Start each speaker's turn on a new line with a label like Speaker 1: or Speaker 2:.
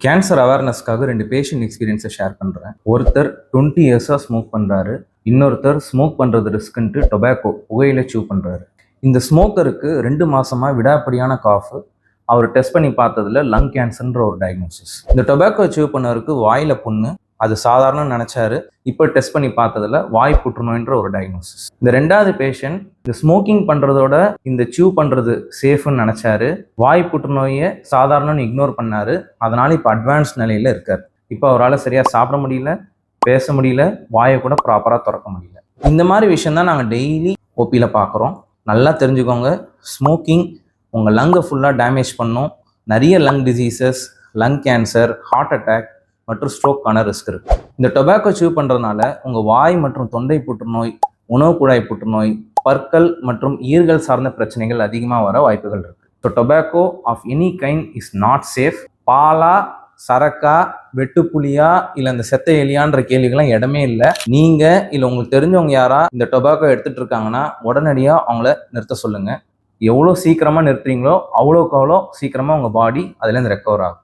Speaker 1: Cancer அவேர்னஸ்க்காக 2 patient எக்ஸ்பீரியன்ஸை share பண்ணுறேன். ஒருத்தர் 20 இயர்ஸாக ஸ்மோக் பண்ணுறாரு. இன்னொருத்தர் ஸ்மோக் பண்ணுறது ரிஸ்க்குன்ட்டு டொபாக்கோ புகையில சூ பண்ணுறாரு. இந்த ஸ்மோக்கருக்கு 2 மாசமாக விடாப்படியான காஃபு. அவர் டெஸ்ட் பண்ணி பார்த்ததுல லங் கேன்சர்ன்ற ஒரு டயக்னோசிஸ். இந்த டொபாக்கோ சூ பண்ணவருக்கு வாயில் புண்ணு, அது சாதாரண நினச்சாரு. இப்போ டெஸ்ட் பண்ணி பார்த்ததுல வாய் புற்றுநோய்ன்ற ஒரு டயக்னோசிஸ். இந்த 2வது பேஷண்ட் இந்த ஸ்மோக்கிங் பண்ணுறதோட இந்த சூ பண்ணுறது சேஃப்னு நினச்சாரு. வாய் புற்றுநோயை சாதாரணன்னு இக்னோர் பண்ணாரு. அதனால இப்போ அட்வான்ஸ் நிலையில் இருக்கார். இப்போ அவரால் சரியாக சாப்பிட முடியல, பேச முடியல, வாயை கூட ப்ராப்பராக திறக்க முடியல. இந்த மாதிரி விஷயம் தான் நாங்கள் டெய்லி ஓபியில் பார்க்குறோம். நல்லா தெரிஞ்சுக்கோங்க, ஸ்மோக்கிங் உங்கள் லங்கை ஃபுல்லாக டேமேஜ் பண்ணும். நிறைய lung diseases, lung cancer, heart attack மற்றும் ஸ்ட்ரோக்கான ரிஸ்க் இருக்குது. இந்த டொபாக்கோ சூ பண்ணுறதுனால உங்கள் வாய் மற்றும் தொண்டை புற்றுநோய், உணவு குழாய் புற்றுநோய், பற்கள் மற்றும் ஈர்கள் சார்ந்த பிரச்சனைகள் அதிகமாக வர வாய்ப்புகள் இருக்குது. So tobacco of any kind is not safe. பாலா, சரக்கா, வெட்டுப்புளியா இல்லை இந்த செத்த எலியான்ற கேள்விகள்லாம் இடமே இல்லை. நீங்கள் இல்லை உங்களுக்கு தெரிஞ்சவங்க யாரா இந்த டொபாக்கோ எடுத்துகிட்டு இருக்காங்கன்னா உடனடியாக அவங்கள நிறுத்த சொல்லுங்கள். எவ்வளோ சீக்கிரமாக நிறுத்துறீங்களோ அவ்வளோக்கு அவ்வளோ சீக்கிரமாக உங்கள் பாடி அதுலேருந்து ரெக்கவர் ஆகும்.